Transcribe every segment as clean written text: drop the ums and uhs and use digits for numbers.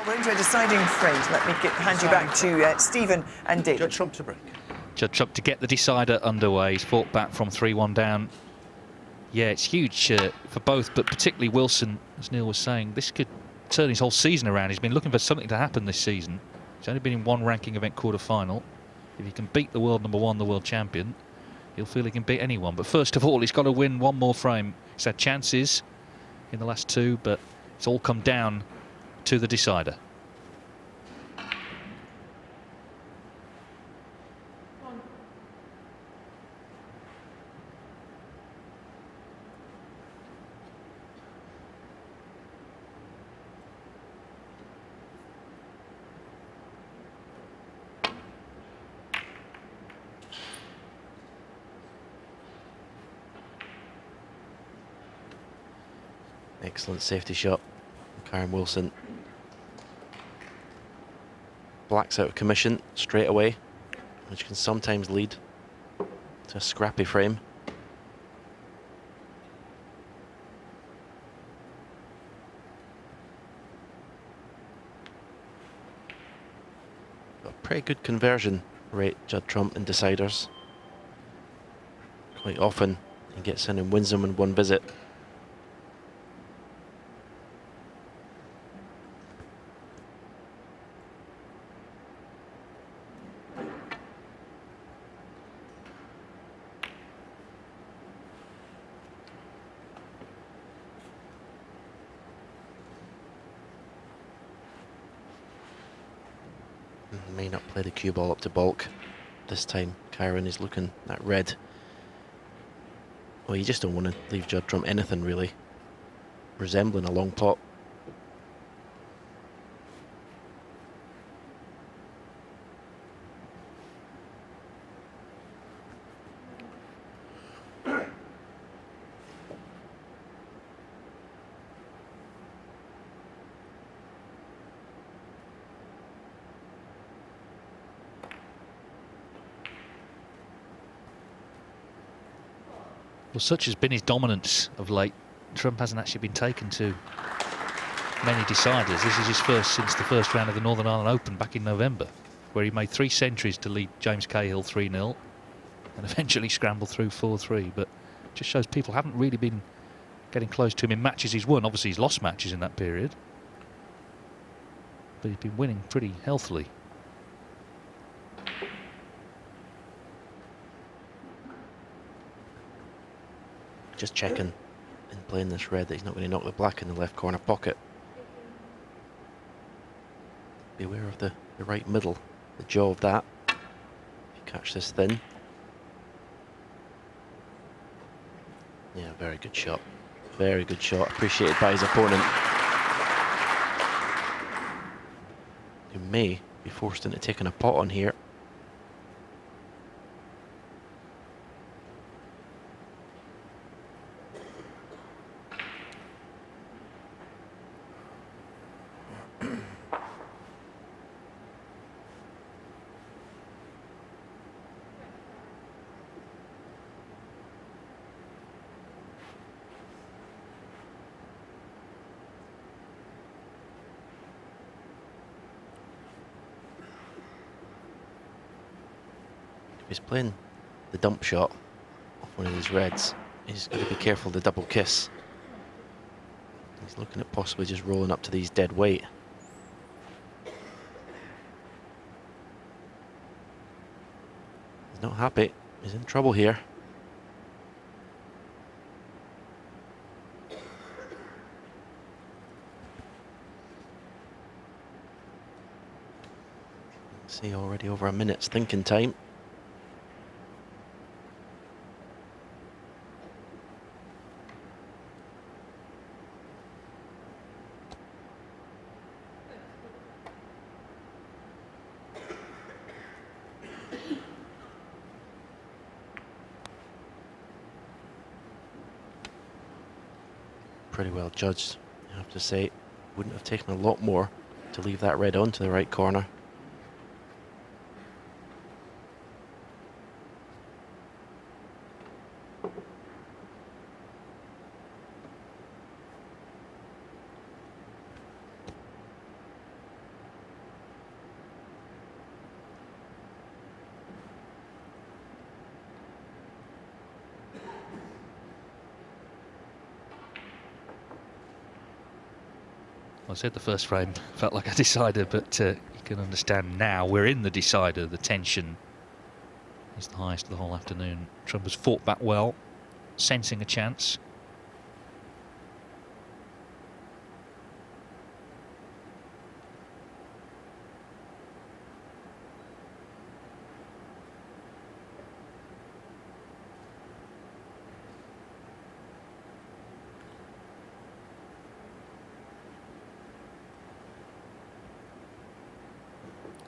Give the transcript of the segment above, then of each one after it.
We're into a deciding phrase. Let me hand you back to Stephen and David. Judd Trump to break. Judd Trump to get the decider underway. He's fought back from 3-1 down. Yeah, it's huge for both, but particularly Wilson, as Neil was saying. This could turn his whole season around. He's been looking for something to happen this season. He's only been in one ranking event quarter-final. If he can beat the world number one, the world champion, he'll feel he can beat anyone. But first of all, he's got to win one more frame. He's had chances in the last two, but it's all come down to the decider. Excellent safety shot, Kyren Wilson. Black's out of commission straight away, which can sometimes lead to a scrappy frame. Got a pretty good conversion rate, Judd Trump, in deciders. Quite often he gets in and wins them in one visit. May not play the cue ball up to balk. This time Kyren is looking at red. Well, you just don't want to leave Judd Trump anything really resembling a long pot. Well, such has been his dominance of late. Trump hasn't actually been taken to many deciders. This is his first since the first round of the Northern Ireland Open back in November, where he made 3 centuries to lead James Cahill 3-0 and eventually scrambled through 4-3. But it just shows people haven't really been getting close to him in matches he's won. Obviously, he's lost matches in that period, but he's been winning pretty healthily. Just checking and playing this red that he's not going to knock the black in the left corner pocket. Beware of the right middle, the jaw of that. If you catch this thin. Yeah, very good shot. Very good shot, appreciated by his opponent, who may be forced into taking a pot on here. He's playing the dump shot off one of these reds. He's got to be careful of the double kiss. He's looking at possibly just rolling up to these dead weight. He's not happy. He's in trouble here. See, already over a minute's thinking time. Pretty well judged, I have to say. Wouldn't have taken a lot more to leave that red on to the right corner. I said the first frame felt like a decider, but you can understand now we're in the decider. The tension is the highest of the whole afternoon. Trump has fought back well, sensing a chance.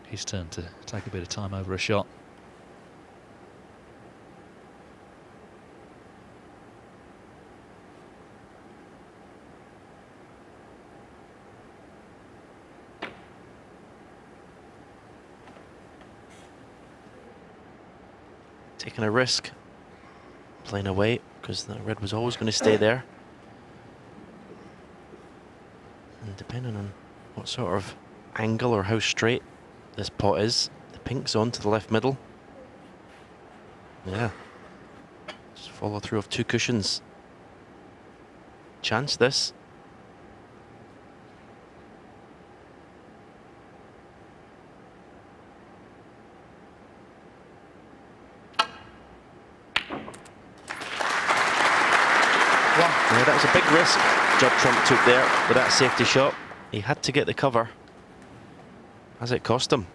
His turn to take a bit of time over a shot. Taking a risk, playing away, because the red was always going to stay there. And depending on what sort of angle or how straight this pot is, the pink's on to the left middle. Yeah. Just follow through of 2 cushions. Chance this. Yeah, that was a big risk Judd Trump took there with that safety shot. He had to get the cover. Has it cost him?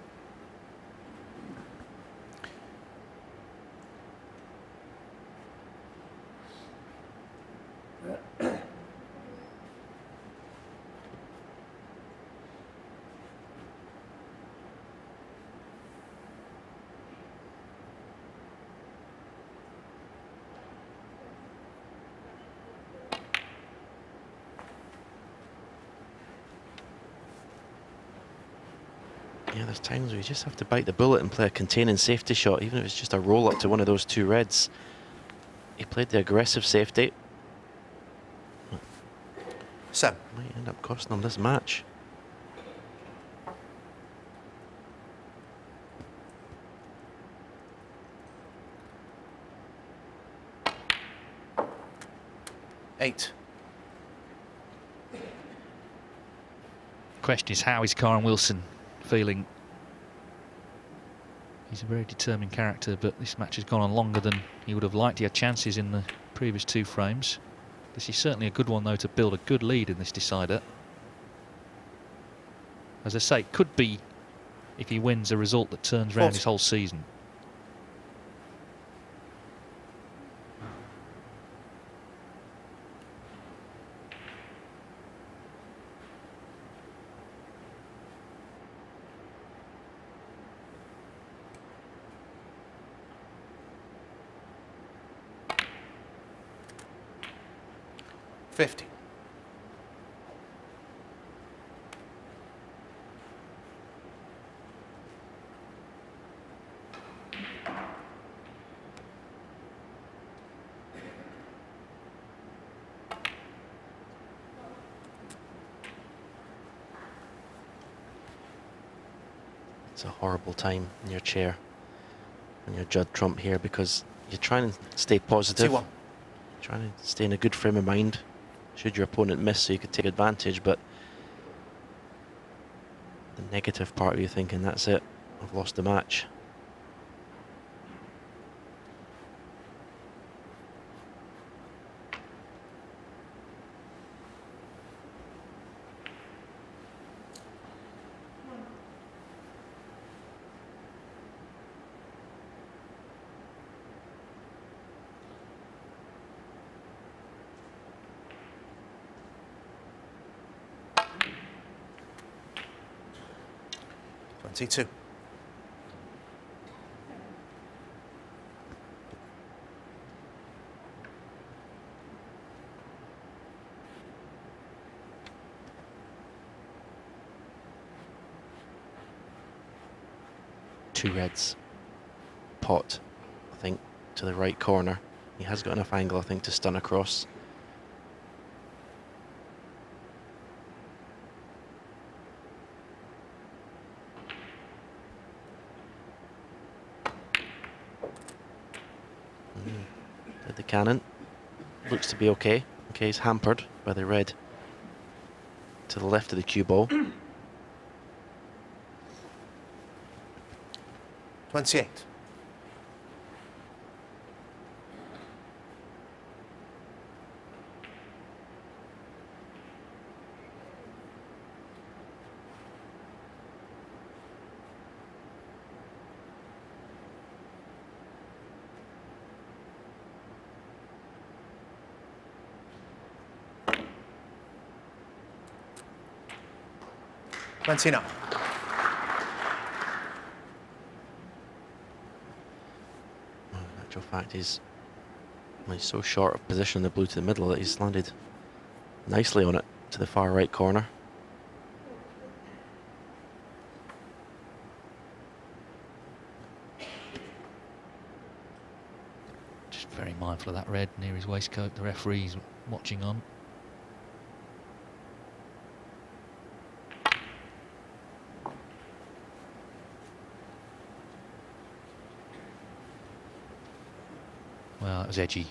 Yeah, there's times where you just have to bite the bullet and play a containing safety shot, even if it's just a roll up to one of those 2 reds. He played the aggressive safety. Sam. Might end up costing him this match. Eight. Question is, how is Kyren Wilson feeling? He's a very determined character, but this match has gone on longer than he would have liked. He had chances in the previous 2 frames. This is certainly a good one, though, to build a good lead in this decider. As I say, it could be, if he wins, a result that turns around his whole season. $50. It's a horrible time in your chair when you're Judd Trump here, because you're trying to stay positive, 2-1. trying to stay in a good frame of mind should your opponent miss, so you could take advantage. But the negative part of you thinking, that's it, I've lost the match. $22. Two reds. Pot, I think, to the right corner. He has got enough angle, I think, to stun across. Did the cannon. Looks to be okay. Okay, he's hampered by the red to the left of the cue ball. 28. Mancina. In actual fact, he's so short of position in the blue to the middle that he's landed nicely on it to the far right corner. Just very mindful of that red near his waistcoat. The referee's watching on. Well, that was edgy.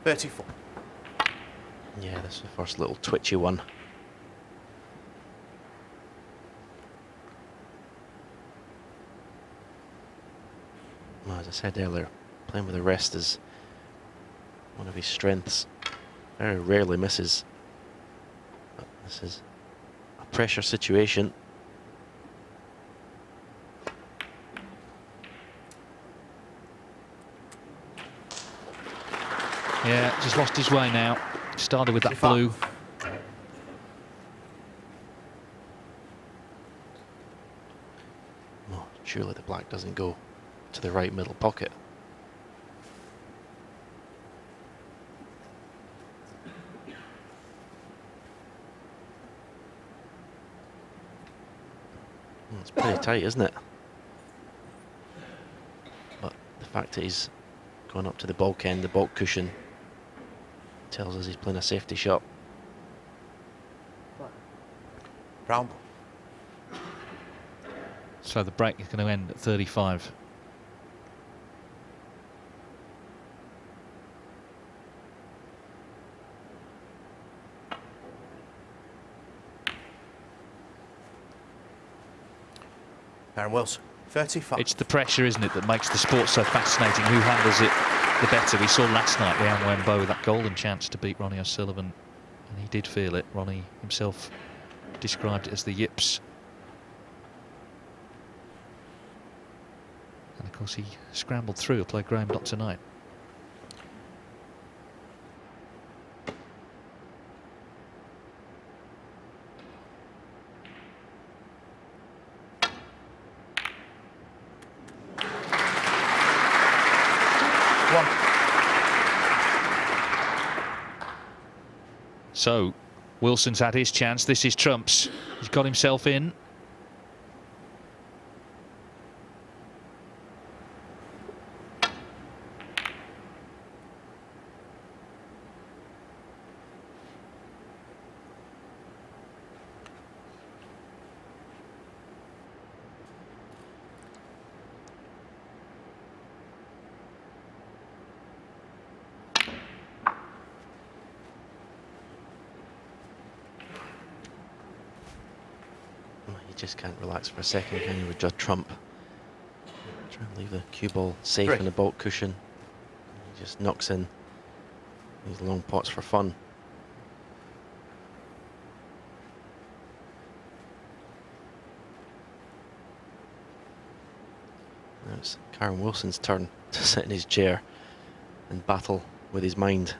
$34. Yeah, this is the first little twitchy one. Well, as I said earlier, playing with the wrist is one of his strengths. Very rarely misses. But this is a pressure situation. Yeah, just lost his way now. Started with that blue. Oh, surely the black doesn't go to the right middle pocket. Well, it's pretty tight, isn't it? But the fact that he's gone up to the bulk end, the bulk cushion, tells us he's playing a safety shot. Brown ball. So the break is going to end at 35. Kyren Wilson. 35. It's the pressure, isn't it, that makes the sport so fascinating. Who handles it the better? We saw last night Liang Wenbo with that golden chance to beat Ronnie O'Sullivan, and he did feel it. Ronnie himself described it as the yips. And of course he scrambled through. He'll play Graham Dott tonight. So Wilson's had his chance. This is Trump's. He's got himself in. Just can't relax for a second, can you, with Judd Trump? Try and leave the cue ball safe in the bulk cushion. He just knocks in these long pots for fun. Now it's Kyren Wilson's turn to sit in his chair and battle with his mind.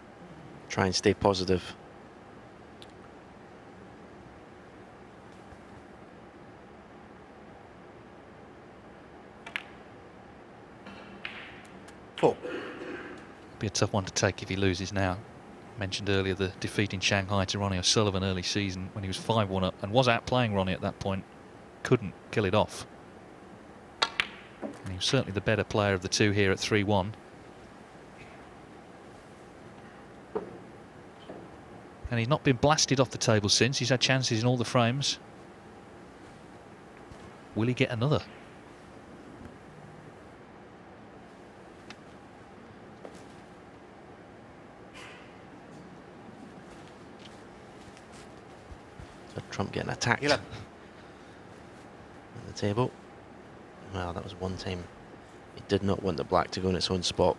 Try and stay positive. Be a tough one to take if he loses now. Mentioned earlier the defeat in Shanghai to Ronnie O'Sullivan early season when he was 5-1 up and was outplaying Ronnie at that point. Couldn't kill it off. And he was certainly the better player of the two here at 3-1. And he's not been blasted off the table since. He's had chances in all the frames. Will he get another? So Trump getting attacked 11. at the table. Well, that was one time he did not want the black to go in its own spot.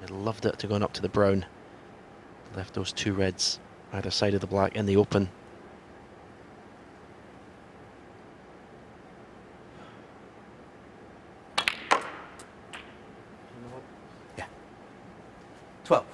He loved it to going up to the brown. Left those two reds either side of the black in the open. Yeah. 12.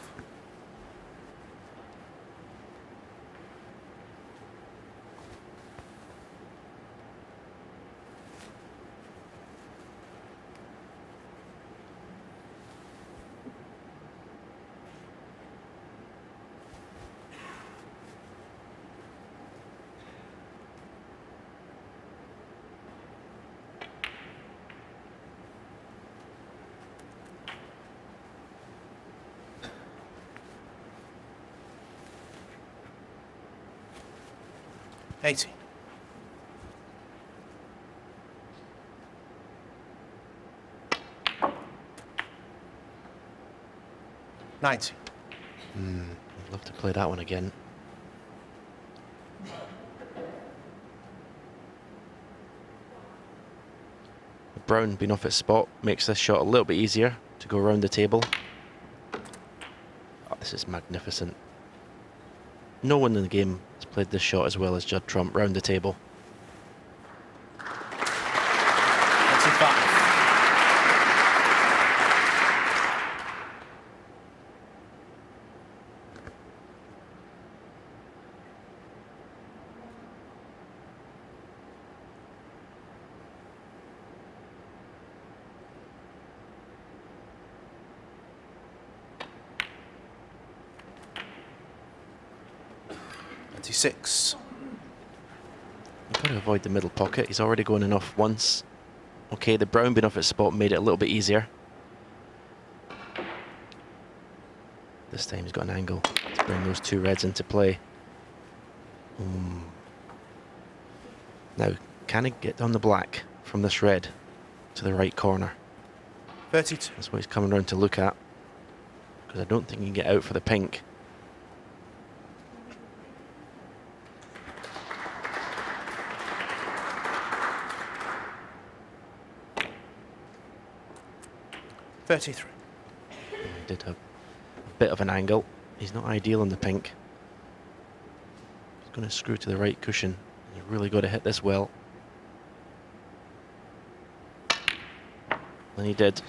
$80. $90. I'd love to play that one again. The brown being off its spot makes this shot a little bit easier to go around the table. Oh, this is magnificent. No one in the game has played this shot as well as Judd Trump round the table. 25. $26. You've got to avoid the middle pocket. He's already going in off once. Okay, the brown being off its spot made it a little bit easier. This time he's got an angle to bring those two reds into play. Now, can he get on the black from this red to the right corner? 32. That's what he's coming around to look at. Because I don't think he can get out for the pink. $33. He did have a bit of an angle. He's not ideal in the pink. He's going to screw to the right cushion. He's really got to hit this well. And he did.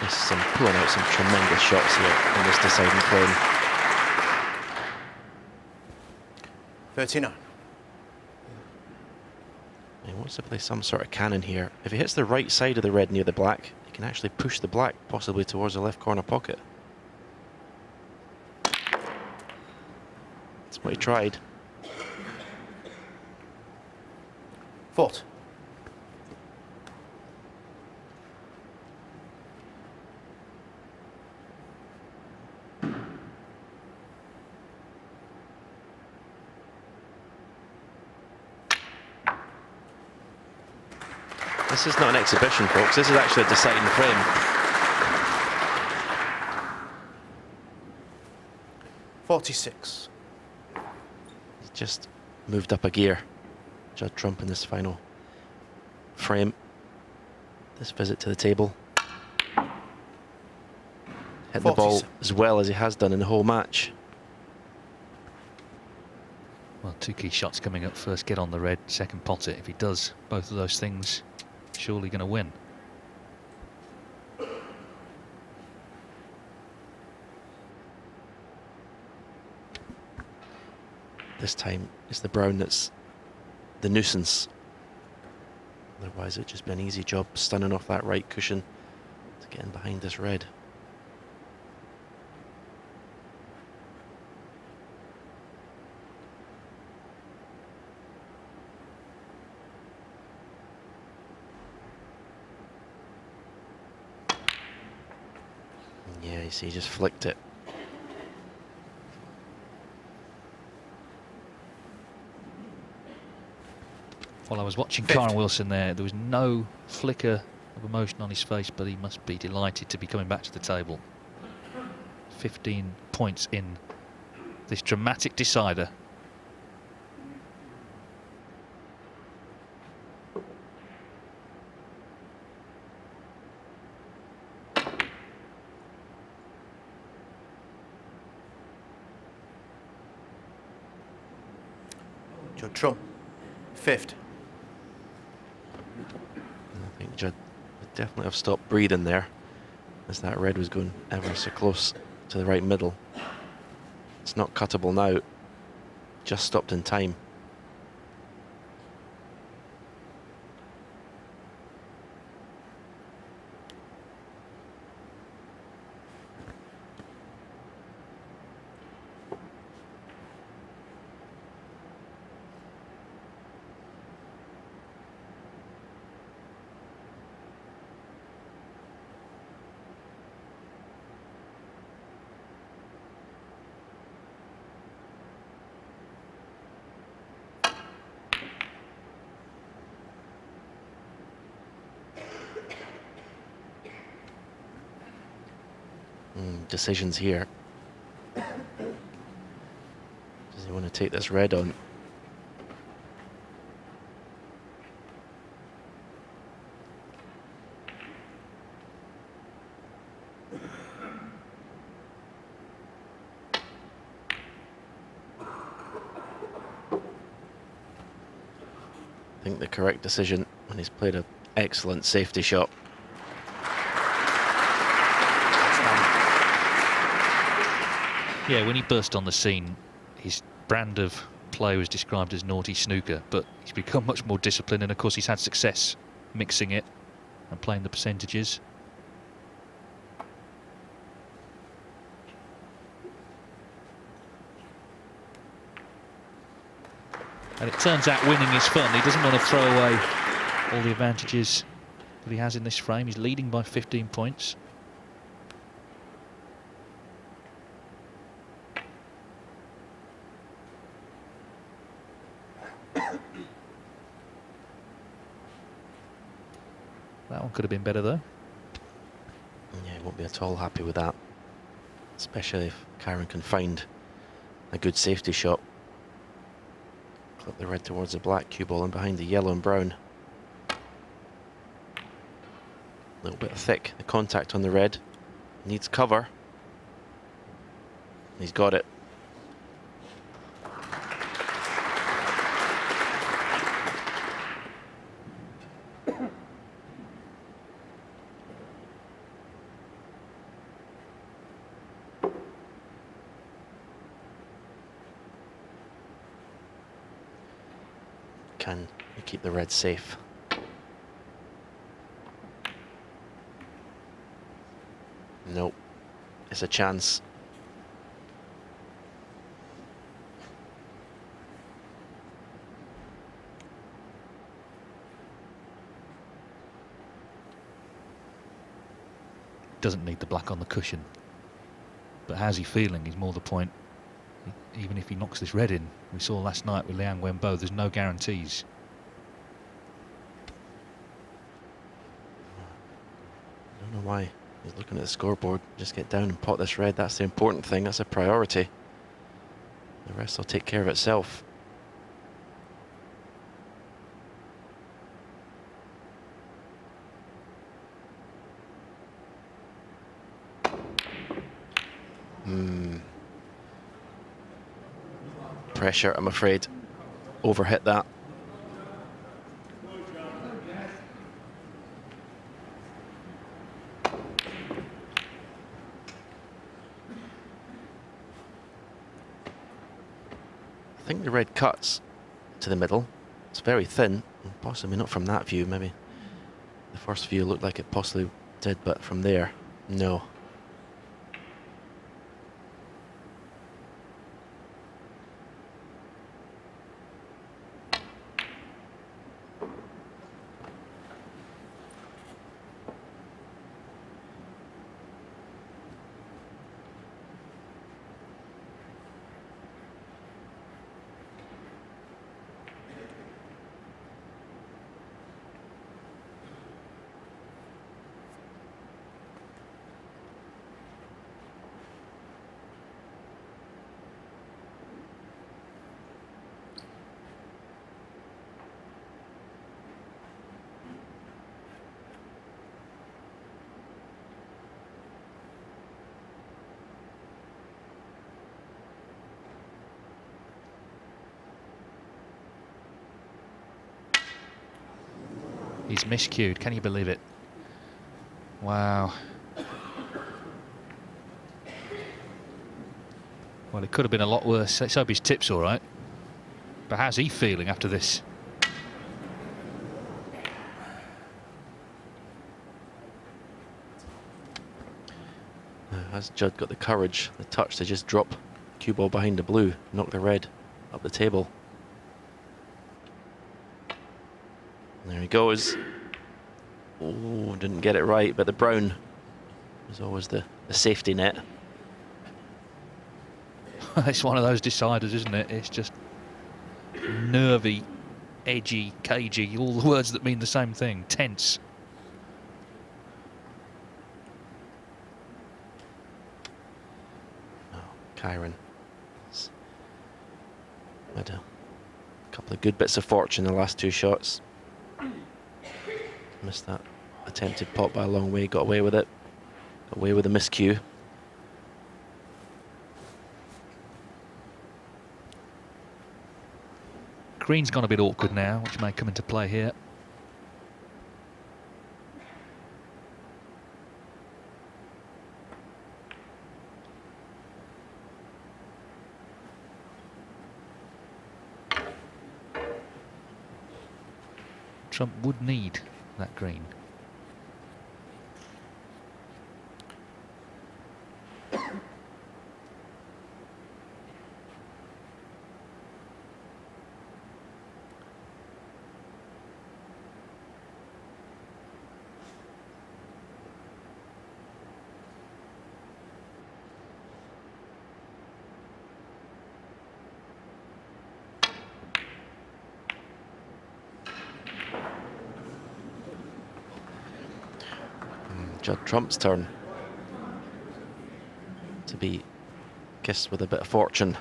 There's some pulling out some tremendous shots here in this deciding frame. 39. He wants to play some sort of cannon here. If he hits the right side of the red near the black, he can actually push the black possibly towards the left corner pocket. That's what he tried. 40. This is not an exhibition, folks. This is actually a deciding frame. $46. He's just moved up a gear. Judd Trump in this final frame. This visit to the table. Hit the ball as well as he has done in the whole match. Well, two key shots coming up first. Get on the red, second pot it. If he does both of those things, surely going to win. This time it's the brown that's the nuisance. Otherwise it'd just be an easy job stunning off that right cushion to get in behind this red. Yeah, you see, he just flicked it. While I was watching Kyren Wilson there was no flicker of emotion on his face, but he must be delighted to be coming back to the table. 15 points in this dramatic decider. Judd Trump, 5th. I think Judd would definitely have stopped breathing there, as that red was going ever so close to the right middle. It's not cuttable now, just stopped in time. Decisions here. Does he want to take this red on? I think the correct decision when he's played an excellent safety shot. Yeah, when he burst on the scene, his brand of play was described as naughty snooker, but he's become much more disciplined, and of course he's had success mixing it and playing the percentages. And it turns out winning is fun. He doesn't want to throw away all the advantages that he has in this frame. He's leading by 15 points. That one could have been better though. Yeah, he won't be at all happy with that, especially if Kyren can find a good safety shot. Clip the red towards the black cue ball and behind the yellow and brown. A little bit thick, the contact on the red. Needs cover. He's got it. Can you keep the red safe? Nope. It's a chance. Doesn't need the black on the cushion. But how's he feeling is more the point. Even if he knocks this red in, we saw last night with Liang Wenbo, there's no guarantees. I don't know why he's looking at the scoreboard. Just get down and pot this red. That's the important thing. That's a priority. The rest will take care of itself. Pressure, I'm afraid. Overhit that. I think the red cuts to the middle. It's very thin, possibly not from that view. Maybe the first view looked like it possibly did, but from there, no. He's miscued. Can you believe it? Wow. Well, it could have been a lot worse. Let's hope his tip's all right. But how's he feeling after this? Has Judd got the courage, the touch to just drop cue ball behind the blue, knock the red up the table? And there he goes. Oh, didn't get it right, but the brown was always the safety net. It's one of those deciders, isn't it? It's just nervy, edgy, cagey, all the words that mean the same thing. Tense. Oh, Kyren has had a couple of good bits of fortune in the last two shots. Missed that attempted pot by a long way, got away with it. Got away with a miscue. Green's gone a bit awkward now, which may come into play here. Trump would need that green. Judd Trump's turn to be kissed with a bit of fortune.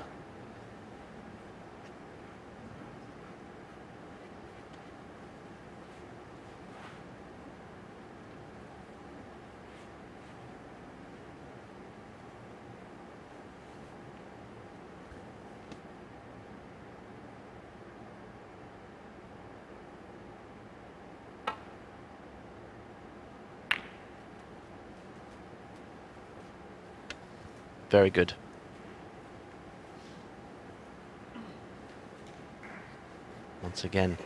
Very good. Once again,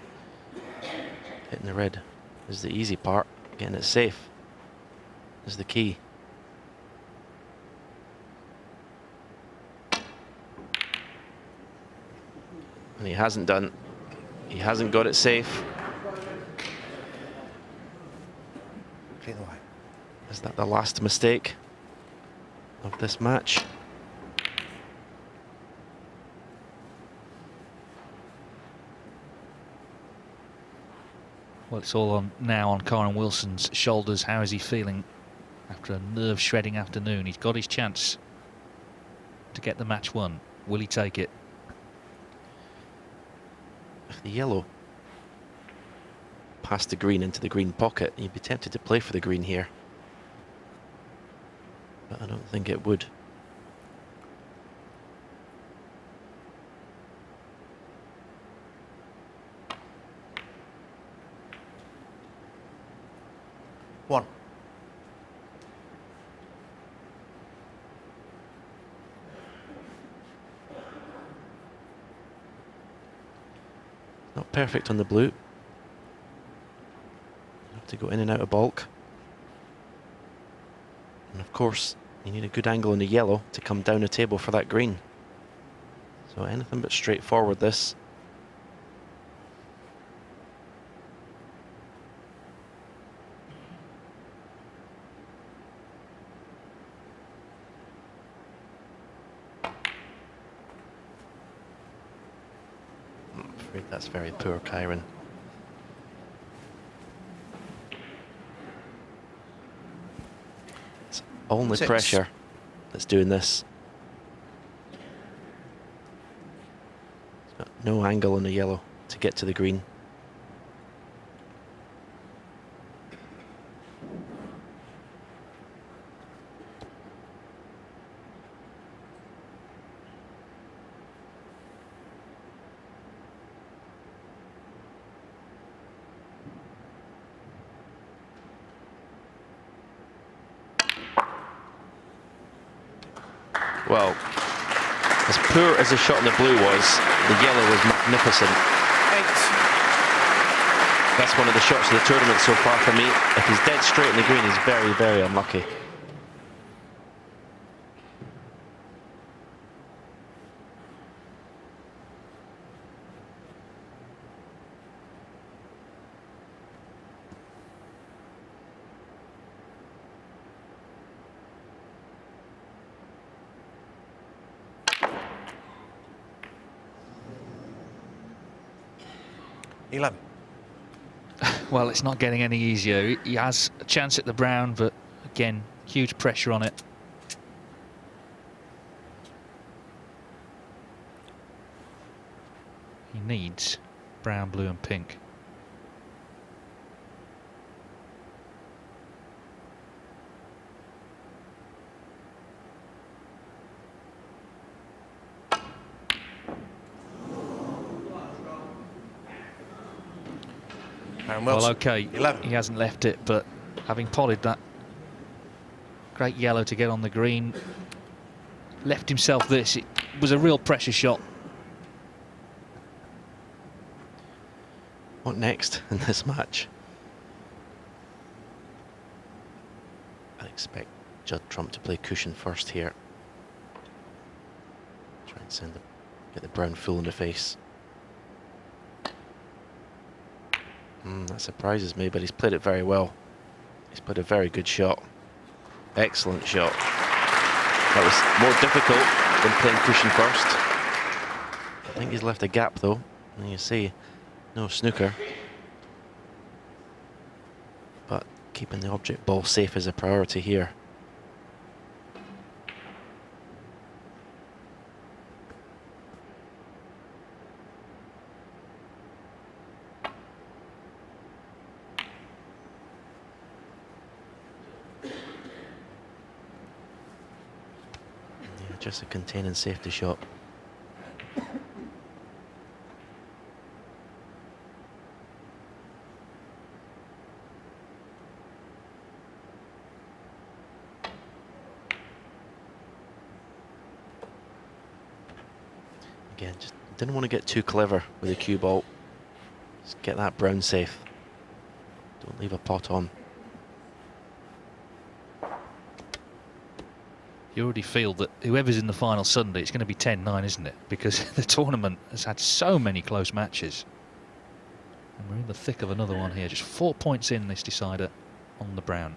hitting the red is the easy part. Getting it safe is the key. And he hasn't done. He hasn't got it safe. Clear the way. Is that the last mistake of this match? Well, it's all on now on Kyren Wilson's shoulders. How is he feeling after a nerve-shredding afternoon? He's got his chance to get the match won. Will he take it? If the yellow passed the green into the green pocket, you'd be tempted to play for the green here. But I don't think it would. One. Not perfect on the blue. You have to go in and out of bulk. And of course, you need a good angle in the yellow to come down the table for that green. So anything but straightforward this. I'm afraid that's very poor, Kyren. Only 6. pressure that's doing this. It's got no angle in the yellow to get to the green. Well, as poor as the shot in the blue was, the yellow was magnificent. 8. That's one of the shots of the tournament so far for me. If he's dead straight in the green, he's very, very unlucky. Well, it's not getting any easier. He has a chance at the brown, but again, huge pressure on it. He needs brown, blue and pink. Well, okay, 11. He hasn't left it, but having potted that great yellow to get on the green, left himself this. It was a real pressure shot. What next in this match? I expect Judd Trump to play cushion first here. Try and get the brown full in the face. That surprises me, but he's played it very well. He's played a very good shot. Excellent shot. That was more difficult than playing cushion first. I think he's left a gap though. And you see, no snooker. But keeping the object ball safe is a priority here. Just a containing safety shot. Again, just didn't want to get too clever with the cue ball. Just get that brown safe. Don't leave a pot on. You already feel that whoever's in the final Sunday, it's going to be 10-9, isn't it? Because the tournament has had so many close matches. And we're in the thick of another one here. Just 4 points in this decider on the brown.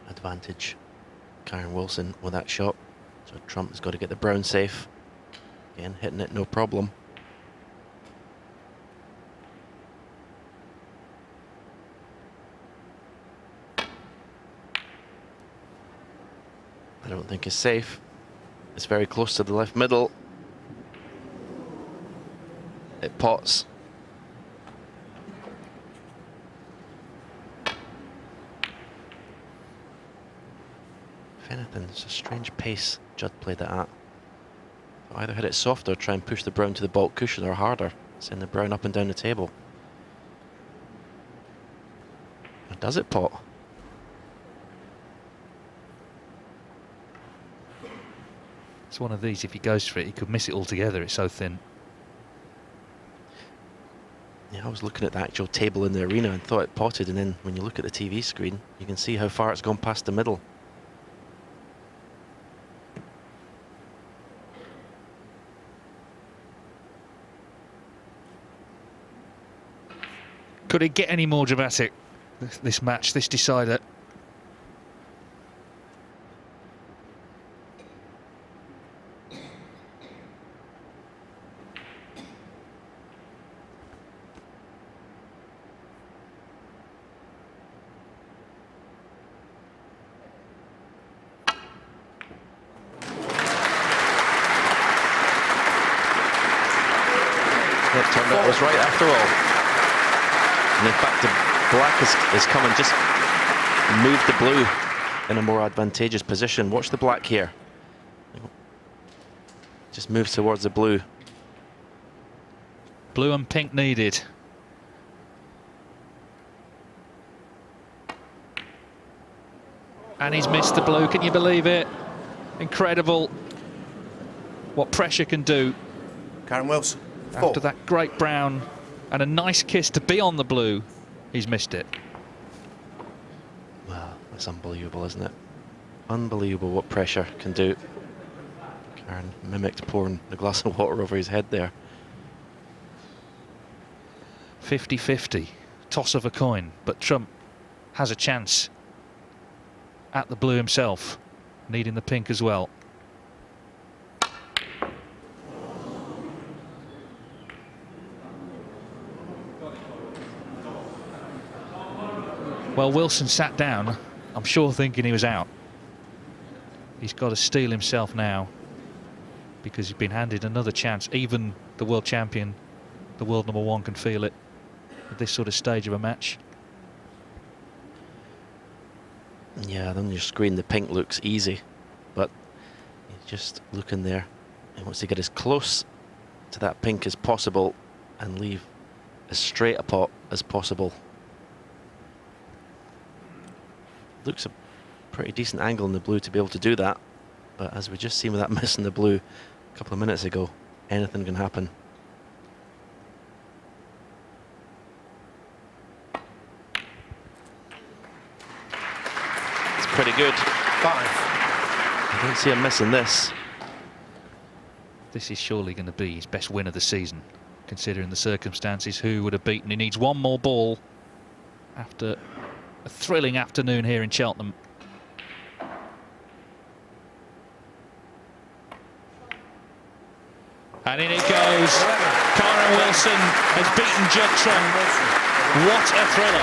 Advantage. Kyren Wilson with that shot. So Trump has got to get the brown safe. Again, hitting it no problem. I don't think it's safe. It's very close to the left middle. It pots. If anything, it's a strange pace Judd played it at. Either hit it softer, try and push the brown to the baulk cushion, or harder, send the brown up and down the table. Or does it pot? It's one of these, if he goes for it, he could miss it altogether. It's so thin. Yeah, I was looking at the actual table in the arena and thought it potted, and then when you look at the TV screen, you can see how far it's gone past the middle. Could it get any more dramatic, this match, this decider? That was right after all. And in fact, the black is coming, just move the blue in a more advantageous position. Watch the black here. Just moves towards the blue. Blue and pink needed. And he's missed the blue, can you believe it? Incredible what pressure can do. Kyren Wilson, 4. After that great brown and a nice kiss to be on the blue, he's missed it. Wow, that's unbelievable, isn't it? Unbelievable what pressure can do. Kyren mimicked pouring a glass of water over his head there. 50-50, toss of a coin, but Trump has a chance at the blue himself, needing the pink as well. Well, Wilson sat down, I'm sure thinking he was out. He's got to steel himself now, because he's been handed another chance. Even the world champion, the world #1, can feel it at this sort of stage of a match. Yeah, on your screen the pink looks easy, but he's just looking there. He wants to get as close to that pink as possible and leave as straight a pot as possible. Looks a pretty decent angle in the blue to be able to do that, but as we just seen with that miss in the blue a couple of minutes ago, anything can happen. It's pretty good. 5. I don't see him missing this. This is surely going to be his best win of the season, considering the circumstances. Who would have beaten? He needs one more ball after a thrilling afternoon here in Cheltenham. And in it goes. Kyren Wilson has beaten Judd Trump. What a thriller.